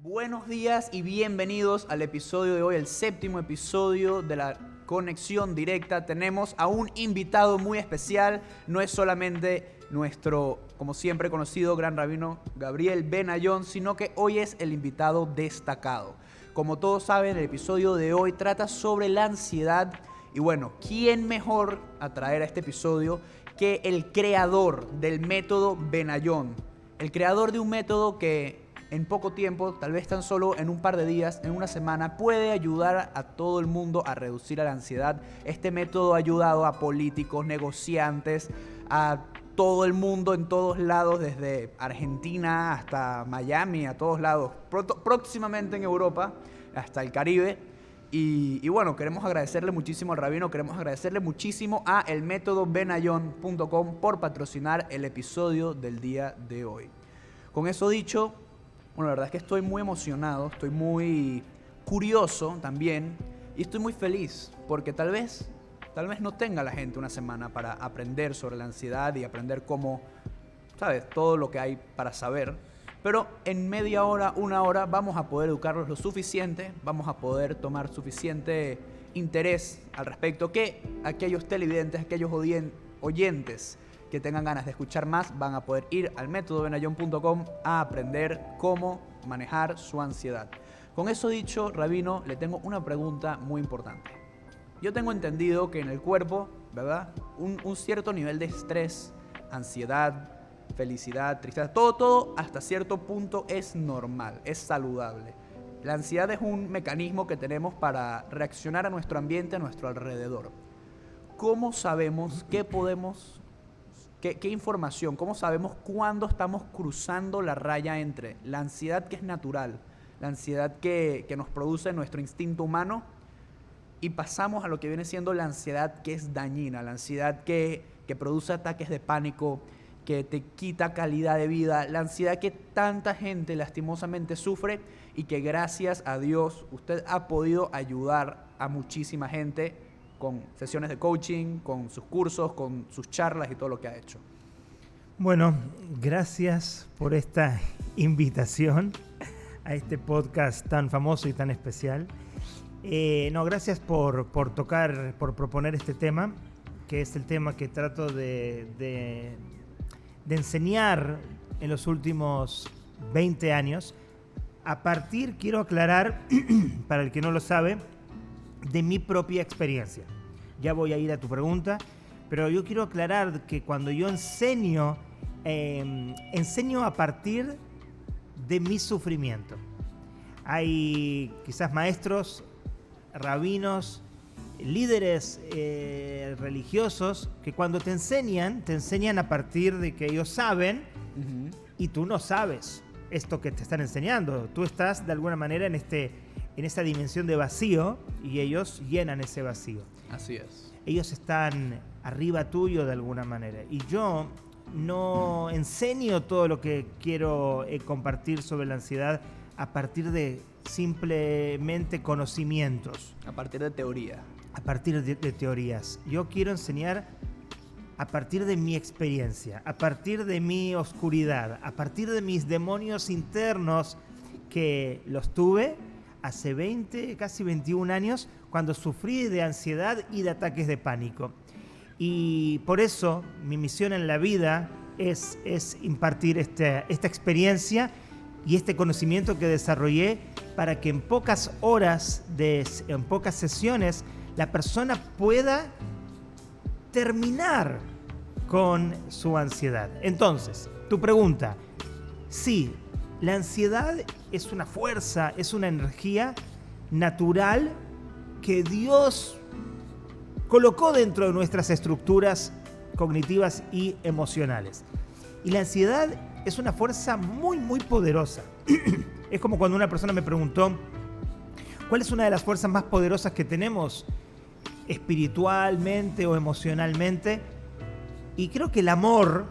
Buenos días y bienvenidos al episodio de hoy, el séptimo episodio de la Conexión Directa. Tenemos a un invitado muy especial, no es solamente nuestro, como siempre conocido, gran rabino Gabriel Benayon, sino que hoy es el invitado destacado. Como todos saben, el episodio de hoy trata sobre la ansiedad y bueno, ¿quién mejor a traer a este episodio que el creador del método Benayon? El creador de un método que en poco tiempo, tal vez tan solo en un par de días, en una semana, puede ayudar a todo el mundo a reducir la ansiedad. Este método ha ayudado a políticos, negociantes, a todo el mundo en todos lados, desde Argentina hasta Miami, a todos lados, próximamente en Europa, hasta el Caribe. Y bueno, queremos agradecerle muchísimo al rabino, queremos agradecerle muchísimo a elmetodobenayon.com por patrocinar el episodio del día de hoy. Con eso dicho, bueno, la verdad es que estoy muy emocionado, estoy muy curioso también y estoy muy feliz porque tal vez no tenga la gente una semana para aprender sobre la ansiedad y aprender cómo, ¿sabes? Todo lo que hay para saber. Pero en media hora, una hora, vamos a poder educarlos lo suficiente, vamos a poder tomar suficiente interés al respecto que aquellos televidentes, aquellos oyentes que tengan ganas de escuchar más van a poder ir al metodobenayon.com a aprender cómo manejar su ansiedad. Con eso dicho, rabino, le tengo una pregunta muy importante. Yo tengo entendido que en el cuerpo, ¿verdad? Un cierto nivel de estrés, ansiedad, felicidad, tristeza, todo hasta cierto punto es normal, es saludable. La ansiedad es un mecanismo que tenemos para reaccionar a nuestro ambiente, a nuestro alrededor. ¿Cómo sabemos ¿Qué información? ¿Cómo sabemos cuándo estamos cruzando la raya entre la ansiedad que es natural, la ansiedad que nos produce nuestro instinto humano y pasamos a lo que viene siendo la ansiedad que es dañina, la ansiedad que produce ataques de pánico, que te quita calidad de vida, la ansiedad que tanta gente lastimosamente sufre y que gracias a Dios usted ha podido ayudar a muchísima gente con sesiones de coaching, con sus cursos, con sus charlas y todo lo que ha hecho? Bueno, gracias por esta invitación a este podcast tan famoso y tan especial. Gracias por proponer este tema, que es el tema que trato de enseñar en los últimos 20 años. Quiero aclarar, para el que no lo sabe, de mi propia experiencia. Ya voy a ir a tu pregunta, pero yo quiero aclarar que cuando yo enseño a partir de mi sufrimiento. Hay quizás maestros, rabinos, líderes religiosos que cuando te enseñan a partir de que ellos saben y tú no sabes esto que te están enseñando. Tú estás de alguna manera en esta dimensión de vacío y ellos llenan ese vacío. Así es. Ellos están arriba tuyo de alguna manera y yo no enseño todo lo que quiero compartir sobre la ansiedad a partir de simplemente conocimientos. A partir de teoría. A partir de teorías. Yo quiero enseñar a partir de mi experiencia, a partir de mi oscuridad, a partir de mis demonios internos que los tuve hace 20, casi 21 años, cuando sufrí de ansiedad y de ataques de pánico. Y por eso mi misión en la vida es impartir esta experiencia y este conocimiento que desarrollé para que en pocas horas, en pocas sesiones, la persona pueda terminar con su ansiedad. Entonces, tu pregunta, sí, la ansiedad es una fuerza, es una energía natural que Dios colocó dentro de nuestras estructuras cognitivas y emocionales. Y la ansiedad es una fuerza muy, muy poderosa. Es como cuando una persona me preguntó, ¿cuál es una de las fuerzas más poderosas que tenemos espiritualmente o emocionalmente? Y creo que el amor,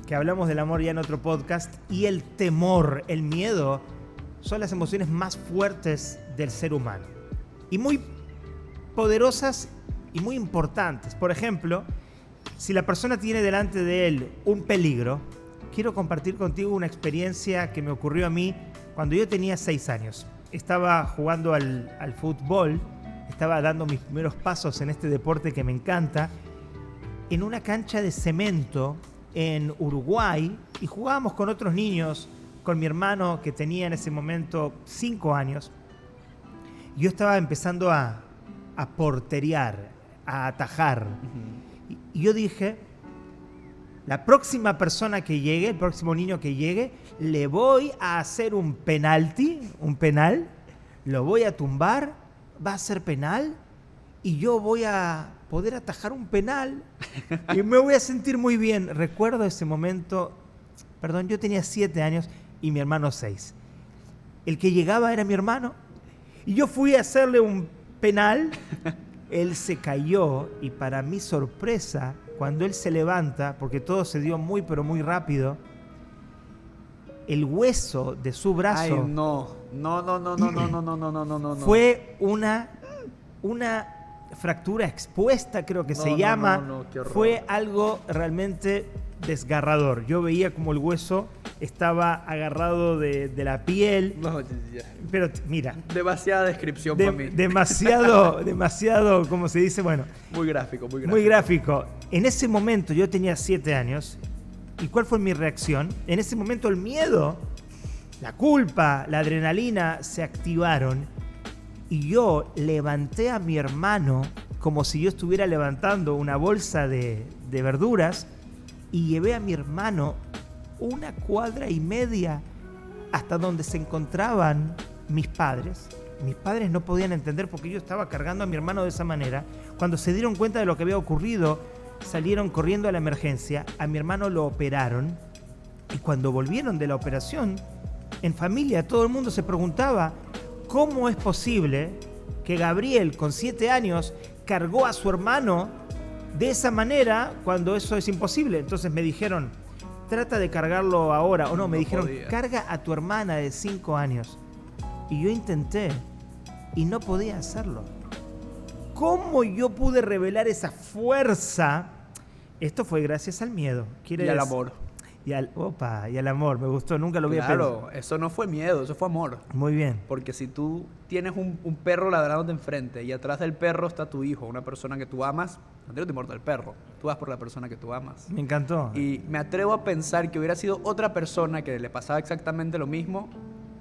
que hablamos del amor ya en otro podcast, y el temor, el miedo, son las emociones más fuertes del ser humano. Y muy poderosas y muy importantes. Por ejemplo, si la persona tiene delante de él un peligro, quiero compartir contigo una experiencia que me ocurrió a mí cuando yo tenía 6 años. Estaba jugando al fútbol, estaba dando mis primeros pasos en este deporte que me encanta, en una cancha de cemento en Uruguay, y jugábamos con otros niños, con mi hermano que tenía en ese momento 5 años. Yo estaba empezando a porterear, a atajar. Y yo dije, la próxima persona que llegue, el próximo niño que llegue, le voy a hacer un penal, lo voy a tumbar, va a ser penal y yo voy a poder atajar un penal y me voy a sentir muy bien. Recuerdo ese momento, yo tenía 7 años y mi hermano 6. El que llegaba era mi hermano y yo fui a hacerle un penal. Él se cayó y para mi sorpresa, cuando él se levanta, porque todo se dio muy pero muy rápido, el hueso de su brazo... Ay, no. Fue una fractura expuesta, creo que se llama. No, qué horror. Fue algo realmente desgarrador. Yo veía como el hueso estaba agarrado de la piel. No, ya. Pero mira, Demasiada descripción para mí. demasiado, como se dice, bueno. Muy gráfico. Muy gráfico. En ese momento yo tenía 7 años. ¿Y cuál fue mi reacción? En ese momento el miedo, la culpa, la adrenalina se activaron y yo levanté a mi hermano como si yo estuviera levantando una bolsa de verduras y llevé a mi hermano 1,5 cuadras hasta donde se encontraban mis padres. Mis padres no podían entender por qué yo estaba cargando a mi hermano de esa manera. Cuando se dieron cuenta de lo que había ocurrido, salieron corriendo a la emergencia, a mi hermano lo operaron y cuando volvieron de la operación, en familia todo el mundo se preguntaba ¿cómo es posible que Gabriel con 7 años cargó a su hermano de esa manera cuando eso es imposible? Entonces me dijeron, trata de cargarlo ahora, o no, me dijeron, carga a tu hermana de 5 años. Y yo intenté y no podía hacerlo. ¿Cómo yo pude revelar esa fuerza? Esto fue gracias al miedo. Y al amor. Y al amor, me gustó, nunca lo había pensado. Claro, eso no fue miedo, eso fue amor. Muy bien. Porque si tú tienes un perro ladrándote enfrente y atrás del perro está tu hijo, una persona que tú amas, a ti no te importa el perro, tú vas por la persona que tú amas. Me encantó. Y me atrevo a pensar que hubiera sido otra persona que le pasaba exactamente lo mismo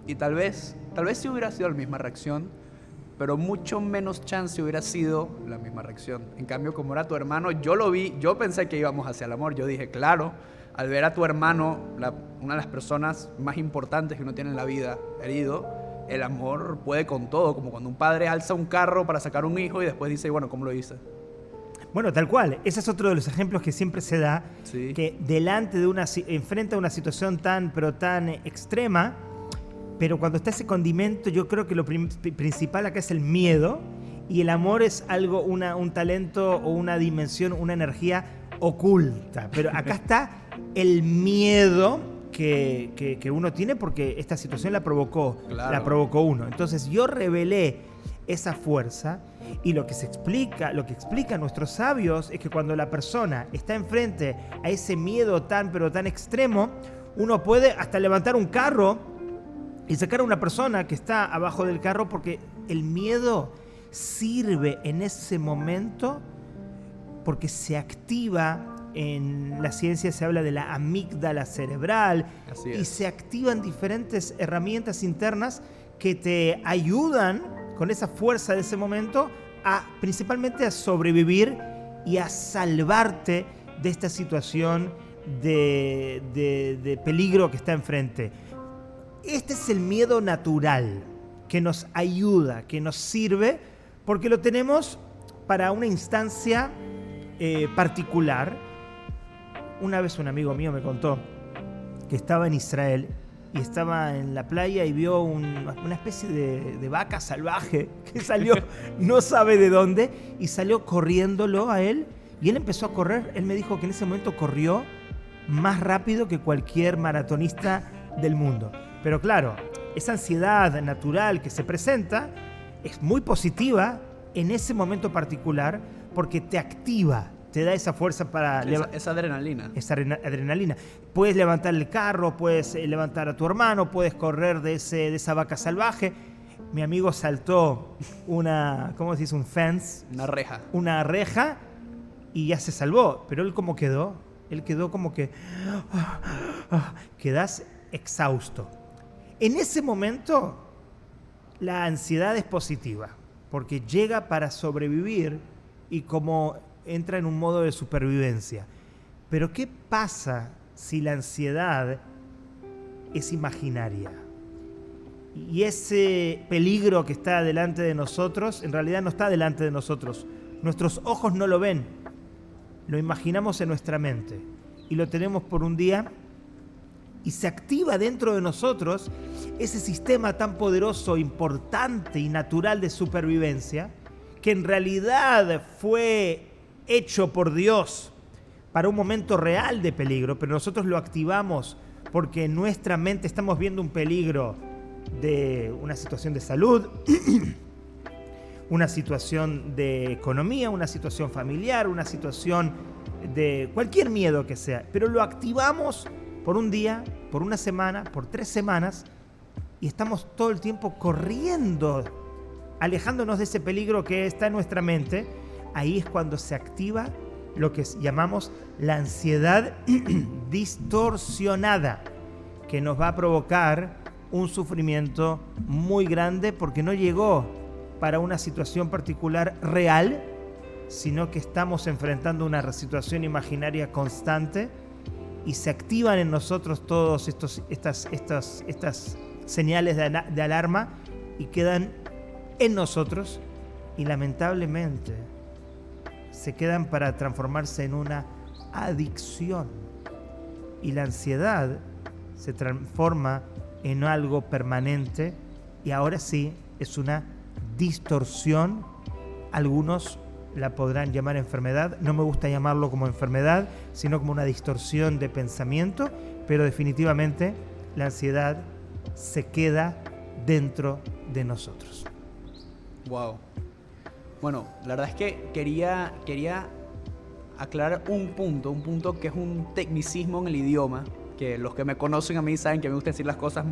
y tal vez sí hubiera sido la misma reacción, pero mucho menos chance hubiera sido la misma reacción. En cambio, como era tu hermano, yo lo vi, yo pensé que íbamos hacia el amor. Yo dije, claro, al ver a tu hermano, una de las personas más importantes que uno tiene en la vida, herido, el amor puede con todo. Como cuando un padre alza un carro para sacar un hijo y después dice, bueno, ¿cómo lo hice? Bueno, tal cual. Ese es otro de los ejemplos que siempre se da, sí. Que enfrenta una situación tan extrema, pero cuando está ese condimento, yo creo que lo principal acá es el miedo, y el amor es algo, un talento o una dimensión, una energía oculta. Pero acá está el miedo que uno tiene porque esta situación la provocó uno. Entonces yo revelé esa fuerza, y lo que explican nuestros sabios es que cuando la persona está enfrente a ese miedo tan extremo, uno puede hasta levantar un carro y sacar a una persona que está abajo del carro, porque el miedo sirve en ese momento porque se activa. En la ciencia se habla de la amígdala cerebral. Así es. Y se activan diferentes herramientas internas que te ayudan con esa fuerza de ese momento principalmente a sobrevivir y a salvarte de esta situación de peligro que está enfrente. Este es el miedo natural que nos ayuda, que nos sirve, porque lo tenemos para una instancia particular. Una vez un amigo mío me contó que estaba en Israel y estaba en la playa y vio una especie de vaca salvaje que salió, no sabe de dónde, y salió corriéndolo a él, y él empezó a correr. Él me dijo que en ese momento corrió más rápido que cualquier maratonista del mundo. Pero claro, esa ansiedad natural que se presenta es muy positiva en ese momento particular porque te activa te da esa fuerza para... Esa adrenalina. Esa adrenalina. Puedes levantar el carro, puedes levantar a tu hermano, puedes correr de esa vaca salvaje. Mi amigo saltó ¿cómo se dice? Un fence. Una reja y ya se salvó. Pero él ¿cómo quedó? Él quedó como que... quedas exhausto. En ese momento, la ansiedad es positiva, porque llega para sobrevivir y como entra en un modo de supervivencia. Pero ¿qué pasa si la ansiedad es imaginaria? Y ese peligro que está delante de nosotros, en realidad no está delante de nosotros. Nuestros ojos no lo ven. Lo imaginamos en nuestra mente. Y lo tenemos por un día. Y se activa dentro de nosotros ese sistema tan poderoso, importante y natural de supervivencia, que en realidad fue hecho por Dios para un momento real de peligro, pero nosotros lo activamos porque en nuestra mente estamos viendo un peligro de una situación de salud, una situación de economía, una situación familiar, una situación de cualquier miedo que sea, pero lo activamos por un día, por una semana, por 3 semanas, y estamos todo el tiempo corriendo, alejándonos de ese peligro que está en nuestra mente. Ahí es cuando se activa lo que llamamos la ansiedad distorsionada, que nos va a provocar un sufrimiento muy grande porque no llegó para una situación particular real, sino que estamos enfrentando una situación imaginaria constante y se activan en nosotros todas estas señales de alarma y quedan en nosotros y lamentablemente se quedan para transformarse en una adicción. Y la ansiedad se transforma en algo permanente y ahora sí es una distorsión. Algunos la podrán llamar enfermedad. No me gusta llamarlo como enfermedad, sino como una distorsión de pensamiento, pero definitivamente la ansiedad se queda dentro de nosotros. Wow. Bueno, la verdad es que quería aclarar un punto que es un tecnicismo en el idioma, que los que me conocen a mí saben que me gusta decir las cosas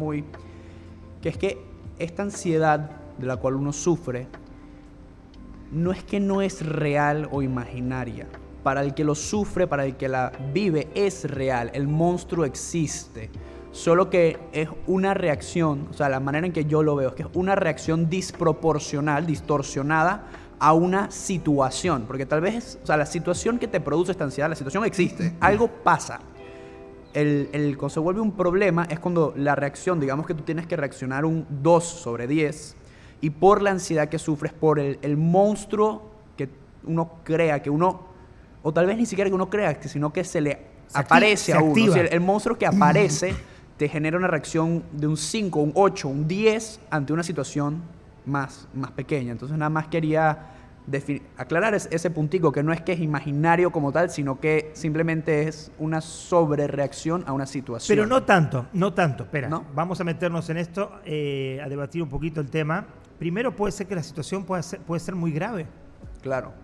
que es que esta ansiedad de la cual uno sufre no es que no es real o imaginaria. Para el que lo sufre, para el que la vive, es real. El monstruo existe. Solo que es una reacción, o sea, la manera en que yo lo veo es que es una reacción disproporcional, distorsionada a una situación. Porque tal vez, o sea, la situación que te produce esta ansiedad, la situación existe. Algo pasa. Cuando se vuelve un problema es cuando la reacción, digamos que tú tienes que reaccionar un 2/10 y por la ansiedad que sufres, por el monstruo que uno crea, que uno, o tal vez ni siquiera que uno crea, sino que se le aparece a uno. O sea, el monstruo que aparece te genera una reacción de un 5, un 8, un 10 ante una situación más pequeña. Entonces nada más quería aclarar ese puntico, que no es que es imaginario como tal, sino que simplemente es una sobrereacción a una situación. Pero no tanto. Espera, ¿no? Vamos a meternos en esto, a debatir un poquito el tema. Primero, puede ser que la situación puede ser muy grave. Claro.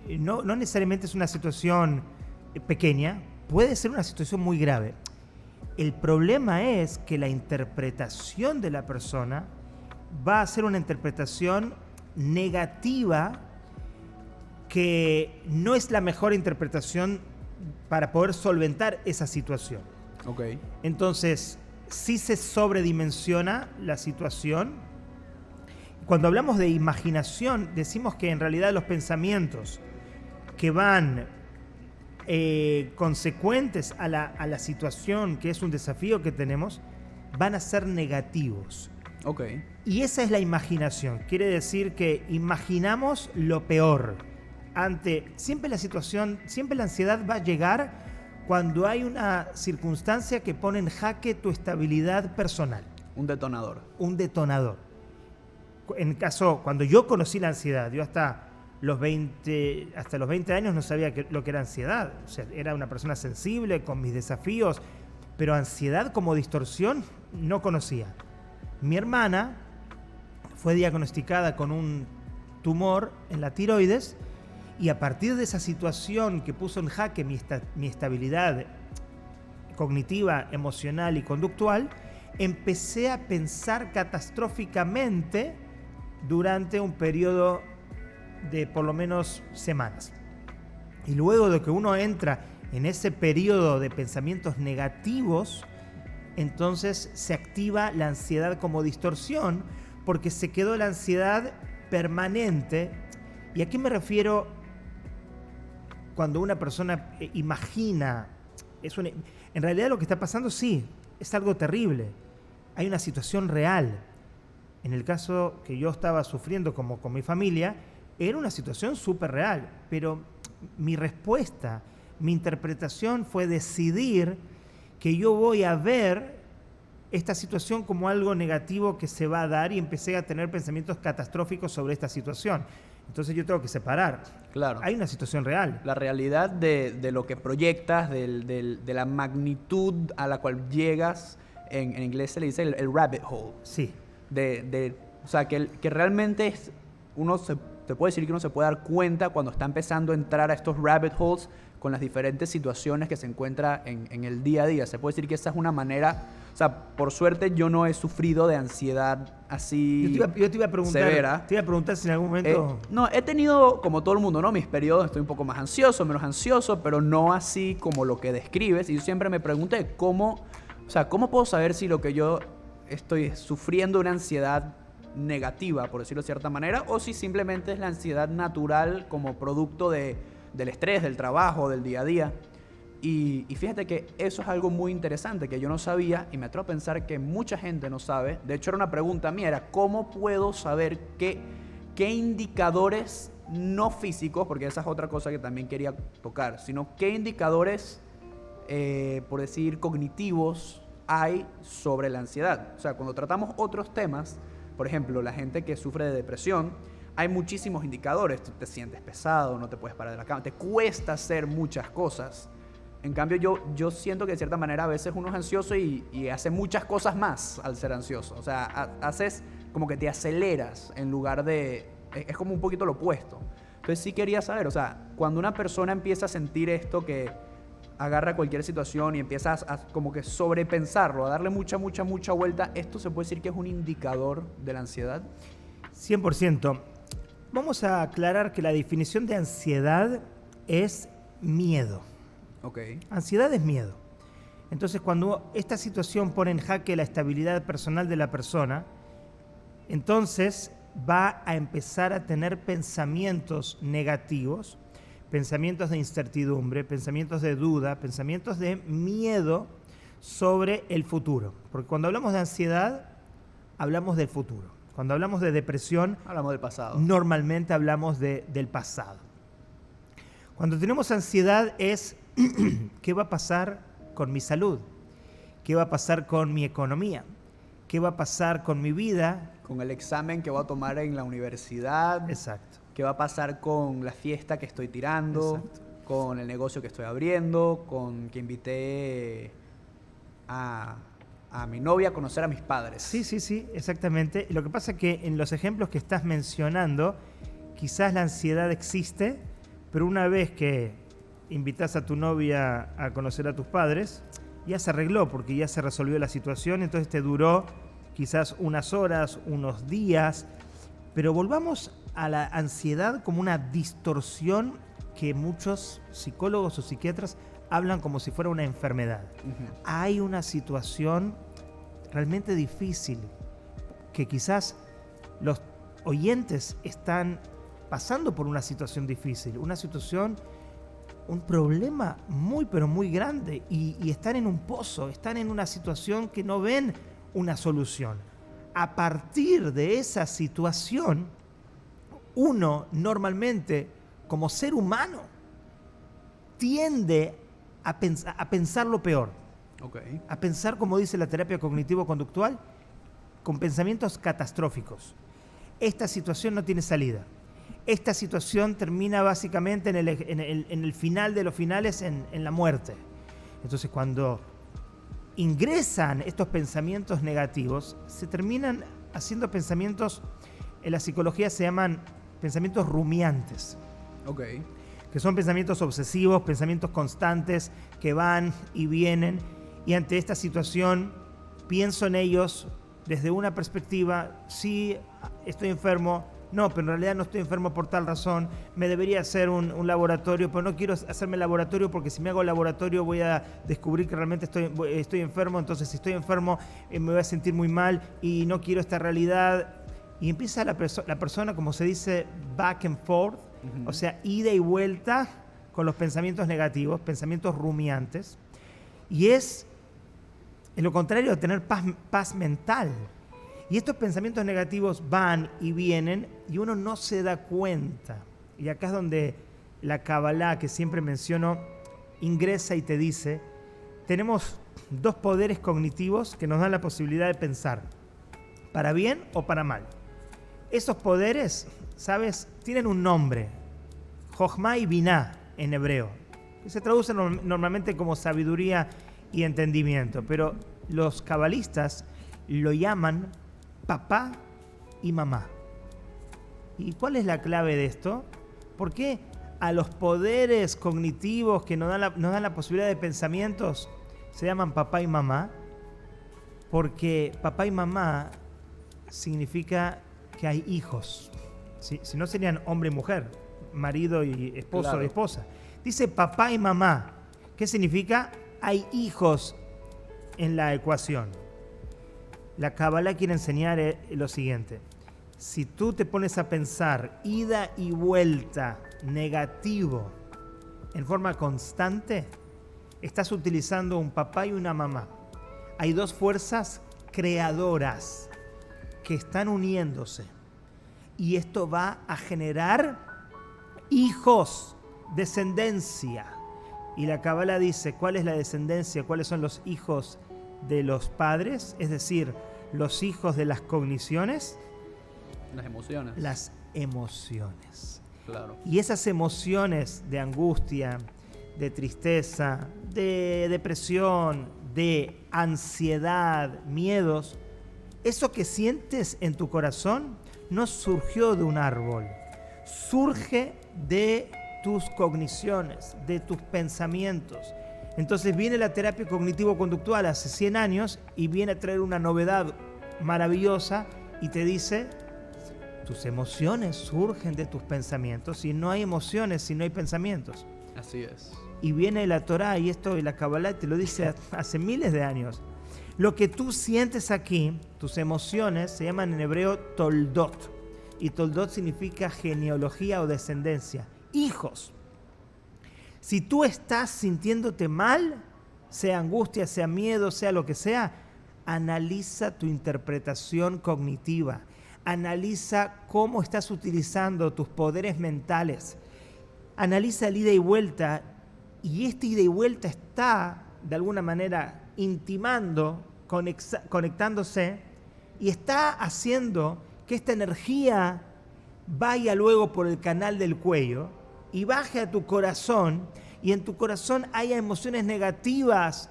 No necesariamente es una situación pequeña, puede ser una situación muy grave. El problema es que la interpretación de la persona va a ser una interpretación negativa, que no es la mejor interpretación para poder solventar esa situación. Okay. Entonces, sí se sobredimensiona la situación. Cuando hablamos de imaginación, decimos que en realidad los pensamientos que van consecuentes a la situación, que es un desafío que tenemos, van a ser negativos. Okay. Y esa es la imaginación. Quiere decir que imaginamos lo peor. Siempre la ansiedad va a llegar cuando hay una circunstancia que pone en jaque tu estabilidad personal. Un detonador. En caso, cuando yo conocí la ansiedad, yo hasta los 20 años no sabía lo que era ansiedad. O sea, era una persona sensible con mis desafíos, pero ansiedad como distorsión no conocía. Mi hermana fue diagnosticada con un tumor en la tiroides Y a partir de esa situación que puso en jaque mi estabilidad cognitiva, emocional y conductual, empecé a pensar catastróficamente durante un periodo de por lo menos semanas. Y luego de que uno entra en ese periodo de pensamientos negativos, entonces se activa la ansiedad como distorsión, porque se quedó la ansiedad permanente. ¿Y a qué me refiero cuando una persona imagina? En realidad lo que está pasando, sí, es algo terrible. Hay una situación real. En el caso que yo estaba sufriendo como con mi familia, era una situación súper real, pero mi respuesta, mi interpretación fue decidir que yo voy a ver esta situación como algo negativo que se va a dar, y empecé a tener pensamientos catastróficos sobre esta situación. Entonces yo tengo que separar. Claro. Hay una situación real. La realidad de lo que proyectas, de la magnitud a la cual llegas, en inglés se le dice el rabbit hole. Sí. O sea, que realmente te puede decir que uno se puede dar cuenta cuando está empezando a entrar a estos rabbit holes con las diferentes situaciones que se encuentra en el día a día. Se puede decir que esa es una manera. O sea, por suerte yo no he sufrido de ansiedad así yo te iba a preguntar, severa. Te iba a preguntar si en algún momento... No, he tenido, como todo el mundo, ¿no? Mis periodos, estoy un poco más ansioso, menos ansioso, pero no así como lo que describes. Y yo siempre me pregunté ¿cómo puedo saber si lo que yo estoy sufriendo una ansiedad negativa, por decirlo de cierta manera, o si simplemente es la ansiedad natural como producto del estrés, del trabajo, del día a día? Y fíjate que eso es algo muy interesante que yo no sabía, y me atrevo a pensar que mucha gente no sabe. De hecho, era una pregunta mía, era ¿cómo puedo saber qué indicadores no físicos, porque esa es otra cosa que también quería tocar, sino qué indicadores, por decir, cognitivos hay sobre la ansiedad? O sea, cuando tratamos otros temas, por ejemplo, la gente que sufre de depresión, hay muchísimos indicadores. Tú te sientes pesado, no te puedes parar de la cama, te cuesta hacer muchas cosas. En cambio, yo siento que de cierta manera a veces uno es ansioso y hace muchas cosas más al ser ansioso. O sea, haces como que te aceleras en lugar de... Es como un poquito lo opuesto. Entonces sí quería saber, o sea, cuando una persona empieza a sentir esto, que agarra cualquier situación y empieza a como que sobrepensarlo, a darle mucha vuelta, ¿esto se puede decir que es un indicador de la ansiedad? 100%. Vamos a aclarar que la definición de ansiedad es miedo. Okay. Ansiedad es miedo. Entonces, cuando esta situación pone en jaque la estabilidad personal de la persona, entonces va a empezar a tener pensamientos negativos, pensamientos de incertidumbre, pensamientos de duda, pensamientos de miedo sobre el futuro. Porque cuando hablamos de ansiedad, hablamos del futuro. Cuando hablamos de depresión, hablamos del pasado. Normalmente hablamos del pasado. Cuando tenemos ansiedad es ¿qué va a pasar con mi salud? ¿Qué va a pasar con mi economía? ¿Qué va a pasar con mi vida? Con el examen que voy a tomar en la universidad. Exacto. ¿Qué va a pasar con la fiesta que estoy tirando? Exacto. Con el negocio que estoy abriendo, con que invité a mi novia a conocer a mis padres. Sí, exactamente. Lo que pasa es que en los ejemplos que estás mencionando, quizás la ansiedad existe, pero una vez que invitas a tu novia a conocer a tus padres, ya se arregló porque ya se resolvió la situación, entonces te duró quizás unas horas, unos días, pero volvamos a la ansiedad como una distorsión que muchos psicólogos o psiquiatras hablan como si fuera una enfermedad. Uh-huh. Hay una situación realmente difícil que quizás los oyentes están pasando por una situación difícil, un problema muy pero muy grande y están en un pozo, están en una situación que no ven una solución. A partir de esa situación, uno normalmente como ser humano tiende a pensar lo peor. Okay. A pensar, como dice la terapia cognitivo-conductual, con pensamientos catastróficos. Esta situación no tiene salida. Esta situación termina básicamente en el final de los finales, en la muerte. Entonces, cuando ingresan estos pensamientos negativos, se terminan haciendo pensamientos, en la psicología se llaman pensamientos rumiantes. Ok. Que son pensamientos obsesivos, pensamientos constantes que van y vienen, y ante esta situación pienso en ellos desde una perspectiva: sí, estoy enfermo, no, pero en realidad no estoy enfermo por tal razón, me debería hacer un laboratorio, pero no quiero hacerme laboratorio porque si me hago laboratorio voy a descubrir que realmente estoy enfermo, entonces si estoy enfermo me voy a sentir muy mal y no quiero esta realidad. Y empieza la persona, como se dice, back and forth, o sea, ida y vuelta con los pensamientos negativos, pensamientos rumiantes, y es en lo contrario de tener paz mental. Y estos pensamientos negativos van y vienen y uno no se da cuenta. Y acá es donde la Kabbalah, que siempre menciono, ingresa y te dice: tenemos dos poderes cognitivos que nos dan la posibilidad de pensar, para bien o para mal. Esos poderes, ¿sabes?, tienen un nombre: Jochma y Binah en hebreo, que se traduce normalmente como sabiduría y entendimiento, pero los cabalistas lo llaman papá y mamá. ¿Y cuál es la clave de esto? ¿Por qué a los poderes cognitivos que nos dan la posibilidad de pensamientos se llaman papá y mamá? Porque papá y mamá significa que hay hijos. Si no serían hombre y mujer, marido y esposo, claro, y esposa. Dice papá y mamá. ¿Qué significa? Hay hijos en la ecuación. La Kabbalah quiere enseñar lo siguiente: si tú te pones a pensar ida y vuelta negativo en forma constante, estás utilizando un papá y una mamá. Hay dos fuerzas creadoras que están uniéndose, y esto va a generar hijos, descendencia. Y la Kabbalah dice: ¿cuál es la descendencia? ¿Cuáles son los hijos de los padres? Es decir, los hijos de las cogniciones. Las emociones. Las emociones. Claro. Y esas emociones de angustia, de tristeza, de depresión, de ansiedad, miedos, eso que sientes en tu corazón no surgió de un árbol, surge de tus cogniciones, de tus pensamientos. Entonces viene la terapia cognitivo-conductual hace 100 años y viene a traer una novedad maravillosa y te dice: tus emociones surgen de tus pensamientos, y no hay emociones si no hay pensamientos. Así es. Y viene la Torá y la Kabbalah te lo dice hace miles de años. Lo que tú sientes aquí, tus emociones, se llaman en hebreo toldot. Y toldot significa genealogía o descendencia, hijos. Si tú estás sintiéndote mal, sea angustia, sea miedo, sea lo que sea, analiza tu interpretación cognitiva. Analiza cómo estás utilizando tus poderes mentales. Analiza el ida y vuelta, y este ida y vuelta está, de alguna manera, intimando, conectándose, y está haciendo que esta energía vaya luego por el canal del cuello y baje a tu corazón, y en tu corazón haya emociones negativas,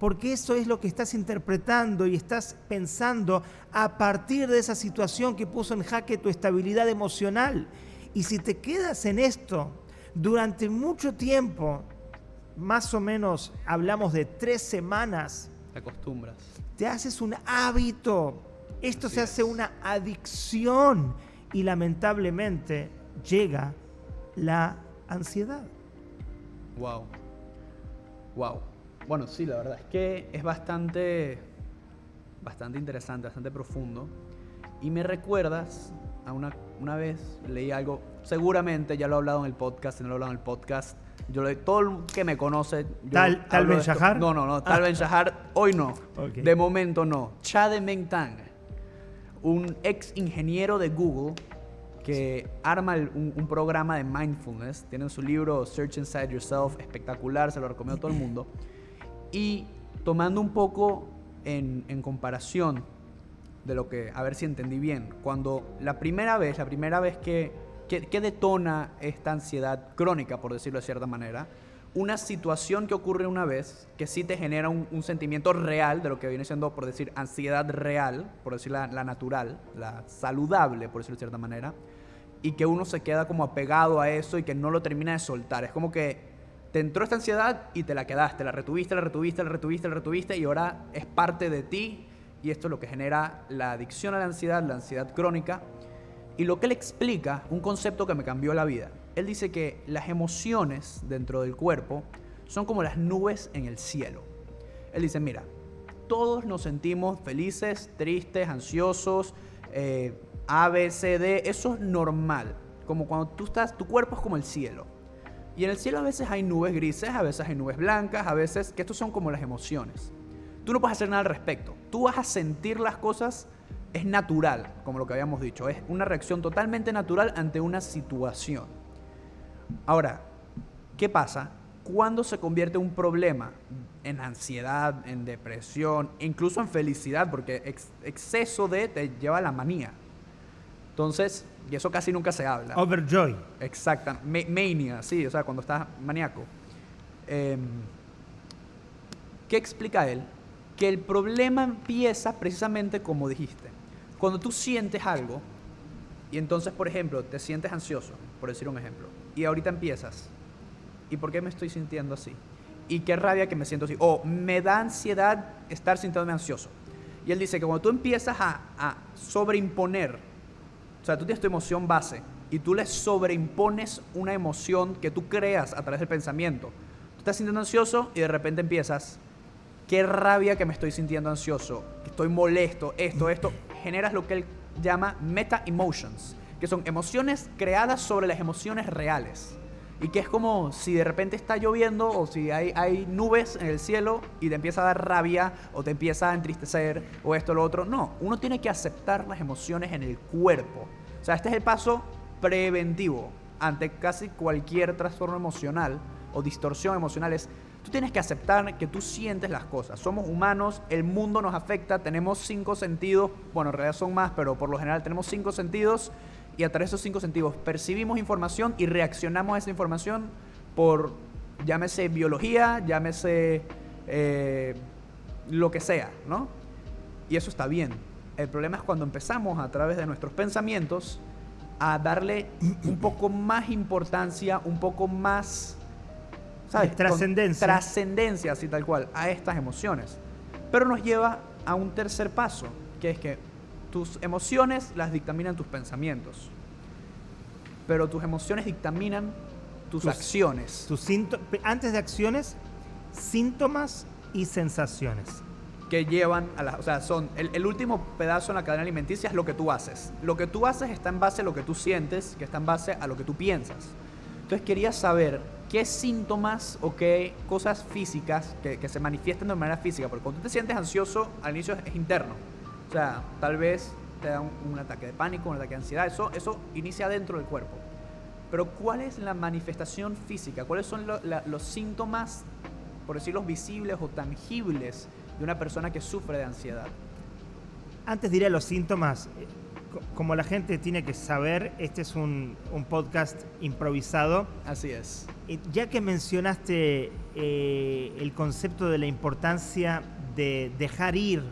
porque eso es lo que estás interpretando y estás pensando a partir de esa situación que puso en jaque tu estabilidad emocional. Y si te quedas en esto durante mucho tiempo, más o menos hablamos de 3 semanas, te acostumbras. Te haces un hábito. Esto se hace una adicción, y lamentablemente llega la ansiedad. Wow. Bueno, sí, la verdad es que es bastante interesante, bastante profundo. Y me recuerdas a una vez leí algo, seguramente ya lo he hablado en el podcast, si no lo he hablado en el podcast. Todo el que me conoce... ¿Tal Ben Shahar? No, Tal Ben Shahar hoy no. Okay. De momento no. Chade-Meng Tan, un ex ingeniero de Google que arma un programa de mindfulness. Tiene su libro Search Inside Yourself, espectacular, se lo recomiendo a todo el mundo. Y tomando un poco en comparación de lo que, a ver si entendí bien, cuando la primera vez que detona esta ansiedad crónica, por decirlo de cierta manera, una situación que ocurre una vez que sí te genera un sentimiento real de lo que viene siendo, por decir, ansiedad real, por decir la natural, la saludable, por decirlo de cierta manera, y que uno se queda como apegado a eso y que no lo termina de soltar. Es como que te entró esta ansiedad y te la quedaste, la retuviste y ahora es parte de ti, y esto es lo que genera la adicción a la ansiedad crónica. Y lo que él explica, un concepto que me cambió la vida, él dice que las emociones dentro del cuerpo son como las nubes en el cielo. Él dice, mira, todos nos sentimos felices, tristes, ansiosos, A, B, C, D, eso es normal. Como cuando tu cuerpo es como el cielo. Y en el cielo a veces hay nubes grises, a veces hay nubes blancas, a veces, que estos son como las emociones. Tú no puedes hacer nada al respecto. Tú vas a sentir las cosas, es natural, como lo que habíamos dicho. Es una reacción totalmente natural ante una situación. Ahora, ¿qué pasa cuando se convierte un problema en ansiedad, en depresión, incluso en felicidad? Porque exceso de te lleva a la manía. Entonces, y eso casi nunca se habla. Overjoy. Exacta. Mania, sí, o sea, cuando estás maníaco. ¿Qué explica él? Que el problema empieza precisamente como dijiste. Cuando tú sientes algo, y entonces, por ejemplo, te sientes ansioso, por decir un ejemplo, y ahorita empiezas, ¿y por qué me estoy sintiendo así? Y qué rabia que me siento así. O me da ansiedad estar sintiéndome ansioso. Y él dice que cuando tú empiezas a sobreimponer, o sea, tú tienes tu emoción base y tú le sobreimpones una emoción que tú creas a través del pensamiento. Tú estás sintiendo ansioso y de repente empiezas, qué rabia que me estoy sintiendo ansioso, que estoy molesto, esto. Generas lo que él llama meta emotions, que son emociones creadas sobre las emociones reales. Y que es como si de repente está lloviendo o si hay nubes en el cielo y te empieza a dar rabia o te empieza a entristecer o esto o lo otro. No, uno tiene que aceptar las emociones en el cuerpo. O sea, este es el paso preventivo ante casi cualquier trastorno emocional o distorsión emocional. Tú tienes que aceptar que tú sientes las cosas. Somos humanos, el mundo nos afecta, tenemos 5 sentidos. Bueno, en realidad son más, pero por lo general tenemos 5 sentidos. Y a través de esos 5 sentidos percibimos información y reaccionamos a esa información por, llámese biología, llámese lo que sea, ¿no? Y eso está bien. El problema es cuando empezamos a través de nuestros pensamientos a darle un poco más importancia, un poco más, ¿sabes? Trascendencia. Trascendencia, así tal cual, a estas emociones. Pero nos lleva a un tercer paso, que es que tus emociones las dictaminan tus pensamientos, pero tus emociones dictaminan tus acciones. Antes de acciones, síntomas y sensaciones. Que llevan a o sea, son el último pedazo en la cadena alimenticia es lo que tú haces. Lo que tú haces está en base a lo que tú sientes, que está en base a lo que tú piensas. Entonces quería saber qué síntomas o qué cosas físicas que se manifiestan de manera física, porque cuando tú te sientes ansioso, al inicio es interno. O sea, tal vez te da un ataque de pánico, un ataque de ansiedad, eso inicia dentro del cuerpo. Pero ¿cuál es la manifestación física? ¿Cuáles son los síntomas, por decirlos visibles o tangibles, de una persona que sufre de ansiedad? Antes de ir a los síntomas, como la gente tiene que saber, este es un podcast improvisado. Así es. Ya que mencionaste el concepto de la importancia de dejar ir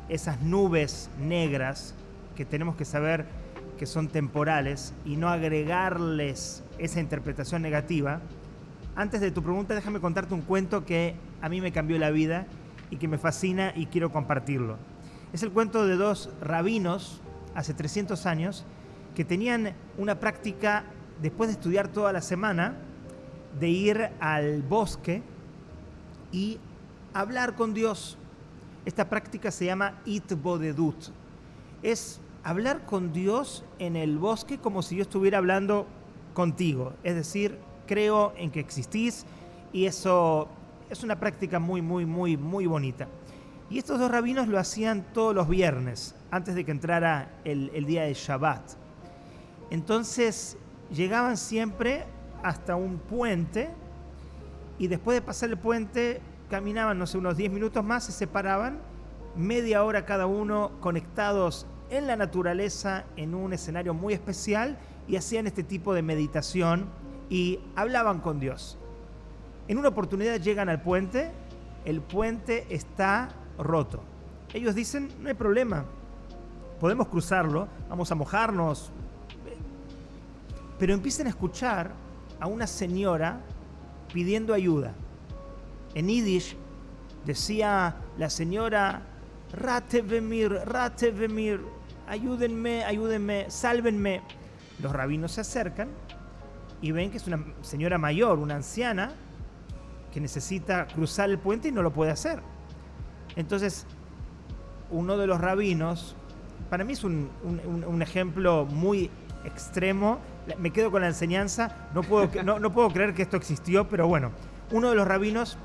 esas nubes negras, que tenemos que saber que son temporales y no agregarles esa interpretación negativa. Antes de tu pregunta, déjame contarte un cuento que a mí me cambió la vida y que me fascina y quiero compartirlo. Es el cuento de 2 rabinos hace 300 años que tenían una práctica, después de estudiar toda la semana, de ir al bosque y hablar con Dios. Esta práctica se llama Itbodedut. Es hablar con Dios en el bosque como si yo estuviera hablando contigo. Es decir, creo en que existís y eso es una práctica muy, muy, muy, muy bonita. Y estos 2 rabinos lo hacían todos los viernes, antes de que entrara el día de Shabbat. Entonces, llegaban siempre hasta un puente y después de pasar el puente caminaban, no sé, unos 10 minutos más, se separaban, media hora cada uno, conectados en la naturaleza, en un escenario muy especial, y hacían este tipo de meditación y hablaban con Dios. En una oportunidad llegan al puente, el puente está roto. Ellos dicen, no hay problema, podemos cruzarlo, vamos a mojarnos, pero empiezan a escuchar a una señora pidiendo ayuda. En Yiddish decía la señora, Rate vemir, ayúdenme, sálvenme. Los rabinos se acercan y ven que es una señora mayor, una anciana, que necesita cruzar el puente y no lo puede hacer. Entonces, uno de los rabinos, para mí es un ejemplo muy extremo, me quedo con la enseñanza, no puedo creer que esto existió, pero bueno, uno de los rabinos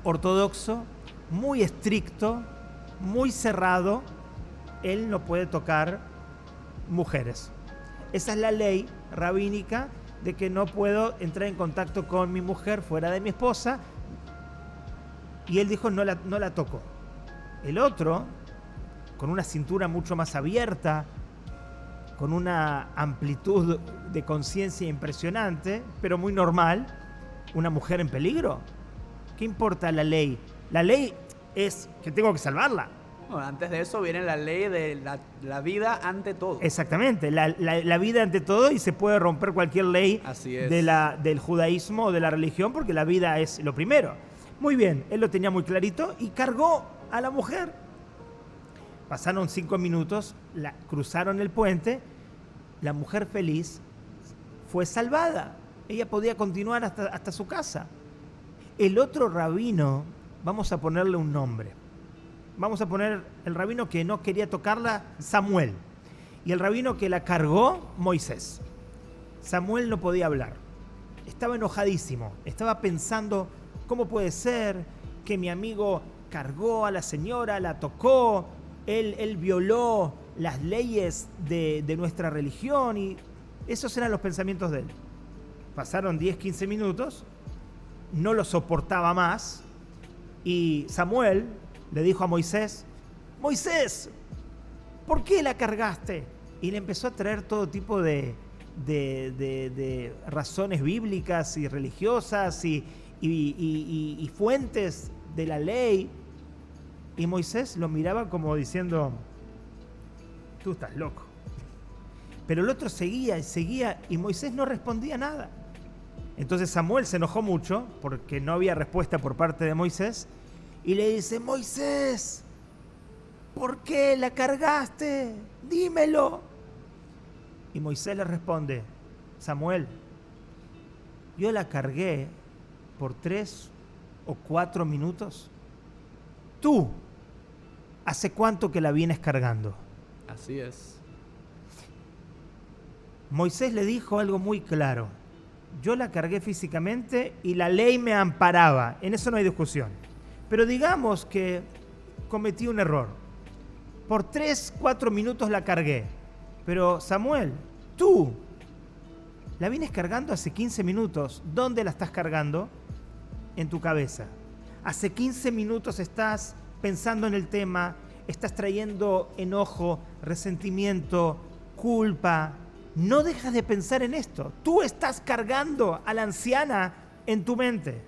ortodoxo, muy estricto, muy cerrado, él no puede tocar mujeres. Esa es la ley rabínica de que no puedo entrar en contacto con mi mujer fuera de mi esposa, y él dijo no la toco. El otro, con una cintura mucho más abierta, con una amplitud de conciencia impresionante, pero muy normal, una mujer en peligro. ¿Qué importa la ley? La ley es que tengo que salvarla. Bueno, antes de eso viene la ley de la vida ante todo. Exactamente, la vida ante todo, y se puede romper cualquier ley. Así es. Del judaísmo o de la religión, porque la vida es lo primero. Muy bien, él lo tenía muy clarito y cargó a la mujer. Pasaron 5 minutos, cruzaron el puente, la mujer feliz fue salvada. Ella podía continuar hasta su casa. El otro rabino, vamos a ponerle un nombre. Vamos a poner el rabino que no quería tocarla, Samuel. Y el rabino que la cargó, Moisés. Samuel no podía hablar. Estaba enojadísimo. Estaba pensando, ¿cómo puede ser que mi amigo cargó a la señora, la tocó, él violó las leyes de nuestra religión? Y esos eran los pensamientos de él. Pasaron 10, 15 minutos, no lo soportaba más, y Samuel le dijo a Moisés, Moisés, ¿por qué la cargaste? Y le empezó a traer todo tipo de razones bíblicas y religiosas y fuentes de la ley. Y Moisés lo miraba como diciendo, tú estás loco. Pero el otro seguía y seguía, y Moisés no respondía nada. Entonces Samuel se enojó mucho porque no había respuesta por parte de Moisés, y le dice, Moisés, ¿por qué la cargaste? Dímelo. Y Moisés le responde, Samuel, yo la cargué por 3 o 4 minutos. Tú, ¿hace cuánto que la vienes cargando? Así es. Moisés le dijo algo muy claro. Yo la cargué físicamente y la ley me amparaba. En eso no hay discusión. Pero digamos que cometí un error. Por 3, 4 minutos la cargué. Pero Samuel, tú la vienes cargando hace 15 minutos. ¿Dónde la estás cargando? En tu cabeza. Hace 15 minutos estás pensando en el tema, estás trayendo enojo, resentimiento, culpa. No dejas de pensar en esto. Tú estás cargando a la anciana en tu mente.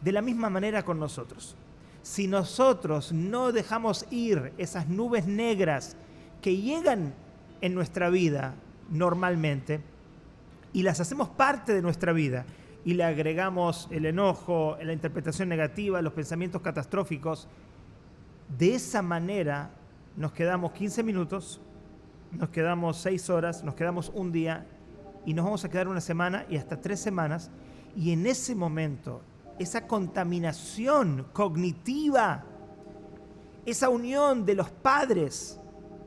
De la misma manera con nosotros. Si nosotros no dejamos ir esas nubes negras que llegan en nuestra vida normalmente y las hacemos parte de nuestra vida y le agregamos el enojo, la interpretación negativa, los pensamientos catastróficos, de esa manera nos quedamos 15 minutos, nos quedamos 6 horas, nos quedamos un día y nos vamos a quedar una semana y hasta 3 semanas, y en ese momento esa contaminación cognitiva, esa unión de los padres,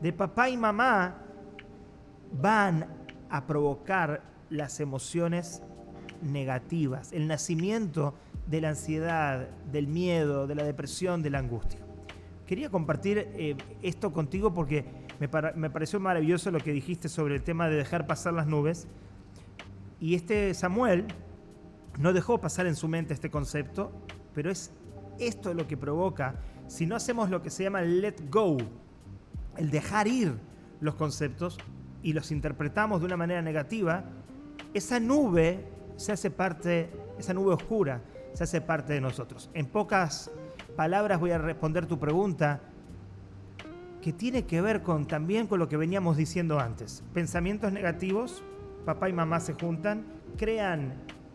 de papá y mamá, van a provocar las emociones negativas, el nacimiento de la ansiedad, del miedo, de la depresión, de la angustia. Quería compartir esto contigo porque me pareció maravilloso lo que dijiste sobre el tema de dejar pasar las nubes. Y este Samuel no dejó pasar en su mente este concepto, pero es esto lo que provoca, si no hacemos lo que se llama el let go, el dejar ir los conceptos y los interpretamos de una manera negativa, esa nube se hace parte, esa nube oscura se hace parte de nosotros. En pocas palabras voy a responder tu pregunta, que tiene que ver también con lo que veníamos diciendo antes. Pensamientos negativos papá y mamá se juntan, crean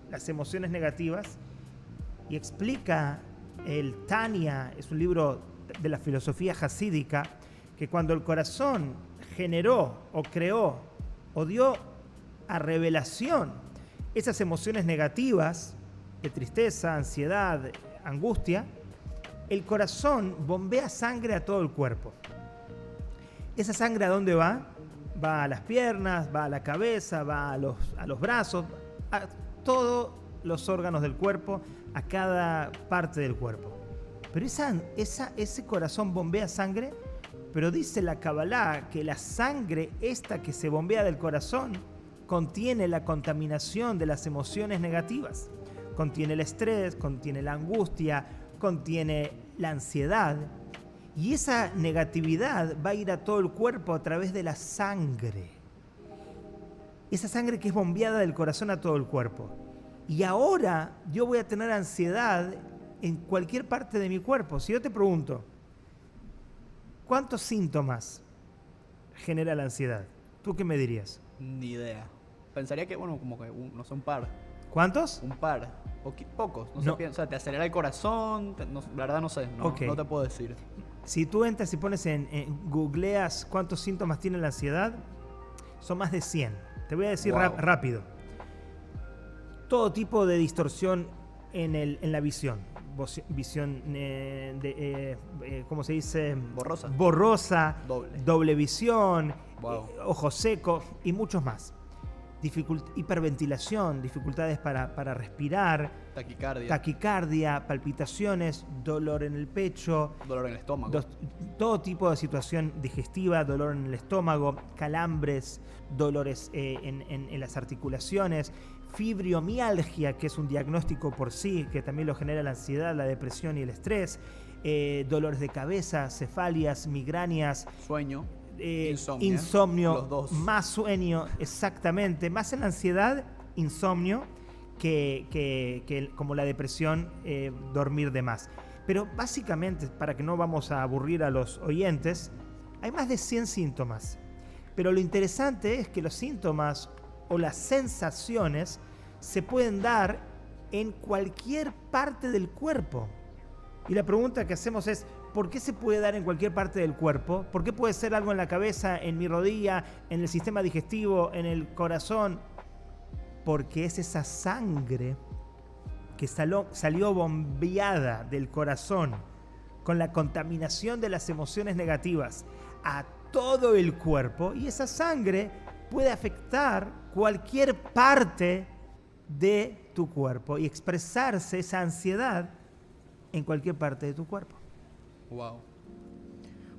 las emociones negativas y explica el Tanya, es un libro de la filosofía jasídica, que cuando el corazón generó o creó o dio a revelación esas emociones negativas de tristeza, ansiedad, angustia, el corazón bombea sangre a todo el cuerpo. ¿Esa sangre a dónde va? Va a las piernas, va a la cabeza, va a los brazos, a todos los órganos del cuerpo, a cada parte del cuerpo. Pero ese corazón bombea sangre, pero dice la Kabbalah que la sangre esta que se bombea del corazón contiene la contaminación de las emociones negativas. Contiene el estrés, contiene la angustia, contiene la ansiedad. Y esa negatividad va a ir a todo el cuerpo a través de la sangre. Esa sangre que es bombeada del corazón a todo el cuerpo. Y ahora yo voy a tener ansiedad en cualquier parte de mi cuerpo. Si yo te pregunto, ¿cuántos síntomas genera la ansiedad? ¿Tú qué me dirías? Ni idea. Pensaría que, bueno, como que, no sé, un par. ¿Cuántos? Un par. Pocos. No. O sea, te acelera el corazón. La verdad no sé. No te puedo decir. Si tú entras y pones googleas cuántos síntomas tiene la ansiedad, son más de 100. Te voy a decir rápido. Todo tipo de distorsión en la visión. Visión ¿cómo se dice? Borrosa. Doble visión. Ojos secos y muchos más. Hiperventilación, dificultades para respirar, taquicardia, palpitaciones, dolor en el pecho, dolor en el estómago, todo tipo de situación digestiva, dolor en el estómago, calambres, dolores en las articulaciones, fibromialgia, que es un diagnóstico por sí, que también lo genera la ansiedad, la depresión y el estrés, dolores de cabeza, cefalias, migrañas, sueño. Insomnio, los dos. Más sueño, exactamente, más en la ansiedad, insomnio, que como la depresión, dormir de más. Pero básicamente, para que no vamos a aburrir a los oyentes, hay más de 100 síntomas. Pero lo interesante es que los síntomas o las sensaciones se pueden dar en cualquier parte del cuerpo. Y la pregunta que hacemos es, ¿por qué se puede dar en cualquier parte del cuerpo? ¿Por qué puede ser algo en la cabeza, en mi rodilla, en el sistema digestivo, en el corazón? Porque es esa sangre que salió bombeada del corazón con la contaminación de las emociones negativas a todo el cuerpo, y esa sangre puede afectar cualquier parte de tu cuerpo y expresarse esa ansiedad en cualquier parte de tu cuerpo. Wow.